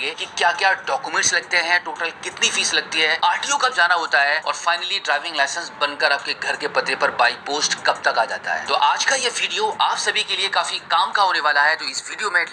जानेंगे कि क्या क्या डॉक्यूमेंट्स लगते हैं, टोटल कितनी फीस लगती है, आरटीओ कब जाना होता है और फाइनली ड्राइविंग लाइसेंस बनकर आपके घर के पते पर बाई पोस्ट कब तक आ जाता है। तो आज का ये वीडियो आप सभी के लिए काफी काम का होने वाला है। तो इस वीडियो में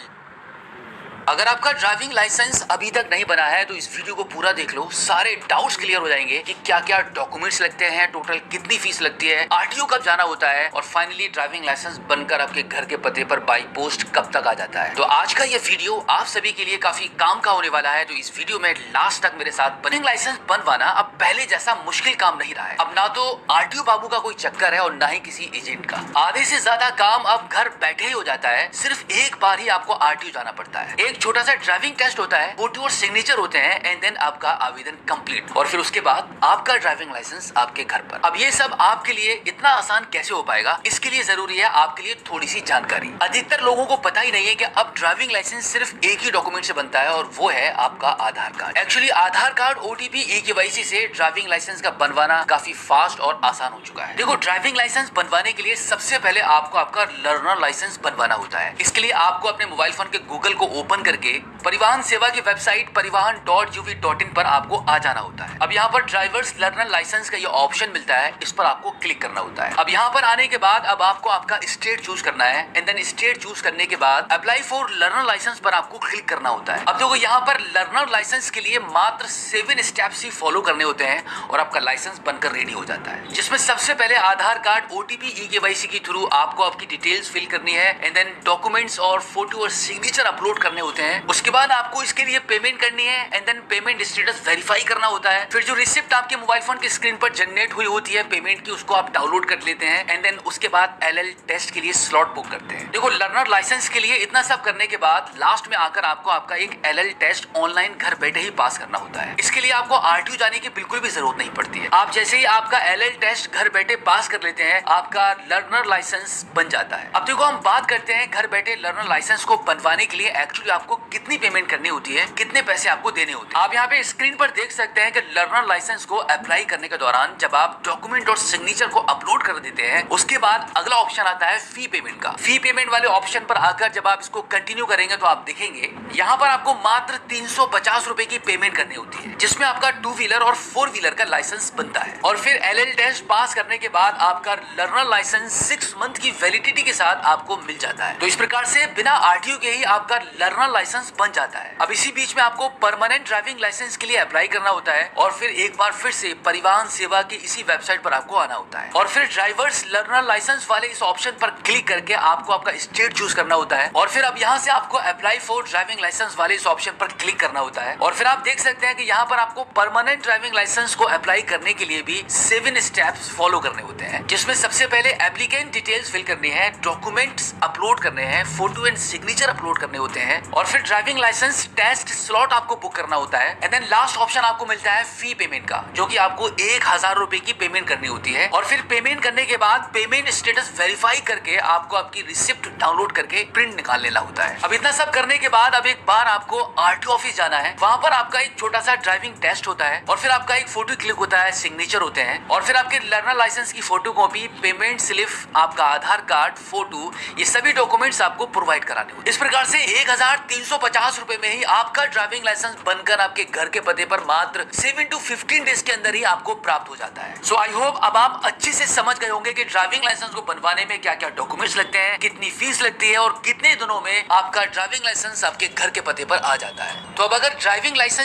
अगर आपका ड्राइविंग लाइसेंस अभी तक नहीं बना है तो इस वीडियो को पूरा देख लो, सारे डाउट्स क्लियर हो जाएंगे कि क्या क्या डॉक्यूमेंट्स लगते हैं, टोटल कितनी फीस लगती है, आरटीओ कब जाना होता है और फाइनली ड्राइविंग लाइसेंस बनकर आपके घर के पते पर बाई पोस्ट कब तक आ जाता है। तो आज का ये वीडियो आप सभी के लिए काफी काम का होने वाला है। तो इस वीडियो में लास्ट तक मेरे साथ ड्राइविंग लाइसेंस बनवाना अब पहले जैसा मुश्किल काम नहीं रहा है। अब ना तो आरटीओ बाबू का कोई चक्कर है और ना ही किसी एजेंट का। आधे से ज्यादा काम अब घर बैठे ही हो जाता है। सिर्फ एक बार ही आपको आरटीओ जाना पड़ता है, एक छोटा सा ड्राइविंग टेस्ट होता है, फोटो और सिग्नेचर होते हैं एंड देन आपका आवेदन कंप्लीट और फिर उसके बाद आपका ड्राइविंग लाइसेंस आपके घर पर। अब ये सब आपके लिए इतना आसान कैसे हो पाएगा, इसके लिए जरूरी है आपके लिए थोड़ी सी जानकारी। अधिकतर लोगों को पता ही नहीं है कि अब ड्राइविंग लाइसेंस सिर्फ एक ही डॉक्यूमेंट से बनता है और वो है आपका आधार कार्ड। एक्चुअली आधार कार्ड, ओटीपी, ई-केवाईसी से ड्राइविंग लाइसेंस का बनवाना काफी फास्ट और आसान हो चुका है। देखो, ड्राइविंग लाइसेंस बनवाने के लिए सबसे पहले आपको आपका लर्नर लाइसेंस बनवाना होता है। इसके लिए आपको अपने मोबाइल फोन के गूगल को ओपन करके परिवहन सेवा की वेबसाइट परिवहन.uv.in पर आपको आ जाना होता है। अब यहाँ पर ड्राइवर्स लर्नर लाइसेंस का ये ऑप्शन मिलता है, इस पर आपको क्लिक करना होता है। अब यहाँ पर आने के बाद अब आपको आपका स्टेट चूज करना है एंड देन स्टेट चूज करने के बाद अप्लाई फॉर लर्नर लाइसेंस पर आपको क्लिक करना होता है। अब देखो, यहाँ पर लर्नर लाइसेंस के लिए मात्र 7 स्टेप्स ही फॉलो करने होते हैं और आपका लाइसेंस बनकर रेडी हो जाता है, जिसमें सबसे पहले आधार कार्ड, ओटीपी, ई-केवाईसी के थ्रू आपको आपकी डिटेल्स फिल करनी है एंड देन डॉक्यूमेंट्स और फोटो और सिग्नेचर अपलोड करने होते हैं। उसके बाद आपको इसके लिए पेमेंट करनी है and then payment status verify करना होता है। फिर जो रिसिप्ट आपके मोबाइल फोन की स्क्रीन पर जनरेट हुई होती है पेमेंट की, उसको आप डाउनलोड कर लेते हैं एंड देन उसके बाद एलएल टेस्ट के लिए स्लॉट बुक करते हैं। देखो, लर्नर लाइसेंस के लिए इतना सब करने के बाद लास्ट में आकर आपको आपका एक एलएल टेस्ट ऑनलाइन घर बैठे ही पास करना होता है। इसके लिए आपको आरटीओ जाने की बिल्कुल भी जरूरत नहीं पड़ती है। आप जैसे ही आपका एलएल टेस्ट घर बैठे पास कर लेते हैं, आपका लर्नर लाइसेंस बन जाता है। अब देखो, हम बात करते हैं घर बैठे लर्नर लाइसेंस को बनवाने के लिए एक्चुअली आपको कितनी पेमेंट करनी होती है, कितने पैसे आपको देने होते हैं। आप यहाँ पे स्क्रीन पर देख सकते हैं कि लर्नर लाइसेंस को अप्लाई करने के दौरान जब आप डॉक्यूमेंट और सिग्नेचर को अपलोड कर देते हैं, उसके बाद अगला ऑप्शन आता है फी पेमेंट का। फी पेमेंट वाले ऑप्शन पर आकर जब आप इसको कंटिन्यू करेंगे तो आप देखेंगे यहाँ पर आपको मात्र 350 रुपए की पेमेंट करनी होती है, जिसमें आपका 2 व्हीलर और 4 व्हीलर का लाइसेंस बनता है। और फिर एलएल टेस्ट पास करने के बाद आपका लर्नर लाइसेंस 6 मंथ की वैलिडिटी के साथ आपको मिल जाता है। तो इस प्रकार से बिना आरटीओ के ही आपका लर्नर लाइसेंस बन जाता है। अब इसी बीच में आपको परमानेंट ड्राइविंग लाइसेंस के लिए अप्लाई करना होता है और फिर एक बार फिर से परिवहन सेवा की इसी वेबसाइट पर आपको आना होता है और फिर ड्राइवर्स लर्नर लाइसेंस वाले इस ऑप्शन पर क्लिक करके आपको आपका स्टेट चूज करना होता है और फिर अब यहाँ से आपको अप्लाई फॉर ड्राइविंग लाइसेंस वाले इस ऑप्शन पर क्लिक करना होता है और फिर आप देख सकते हैं कि यहाँ पर आपको परमानेंट ड्राइविंग लाइसेंस को अप्लाई करने के लिए भी 7 स्टेप्स फॉलो करने होते हैं, जिसमें सबसे पहले एप्लीकेंट डिटेल्स फिल करनी है, डॉक्यूमेंट्स अपलोड करने हैं, फोटो एंड सिग्नेचर अपलोड करने होते हैं और फिर ड्राइविंग लाइसेंस टेस्ट स्लॉट आपको बुक करना होता है एंड देन लास्ट ऑप्शन आपको मिलता है फी पेमेंट का, जो कि आपको 1000 रुपए की पेमेंट करनी होती है और फिर पेमेंट करने के बाद पेमेंट स्टेटस वेरीफाई करके आपको आपकी रिसिप्ट डाउनलोड करके प्रिंट निकाल लेना होता है। अब इतना सब करने के बाद अब एक बार आपको आरटीओ ऑफिस जाना है, वहां पर आपका एक छोटा सा ड्राइविंग टेस्ट होता है और फिर आपका एक फोटो क्लिक होता है, सिग्नेचर होते हैं और फिर आपके लर्नर लाइसेंस की फोटो कॉपी, पेमेंट स्लिप, आपका आधार कार्ड, फोटो, ये सभी डॉक्यूमेंट्स आपको प्रोवाइड कराने होते हैं। इस प्रकार से 1350 रुपए में ही आपका ड्राइविंग लाइसेंस बनकर आपके घर के पते पर मात्र 7 to 15 डेज के अंदर ही आपको प्राप्त हो जाता है। सो आई होप अब आप अच्छे से समझ गए होंगे कि ड्राइविंग लाइसेंस को बनवाने में क्या क्या डॉक्यूमेंट्स लगते हैं, कितनी फीस लगती है और कितने दिनों में आपका ड्राइविंग लाइसेंस आपके घर के पते पर आ जाता है। तो अब अगर ड्राइविंग लाइसेंस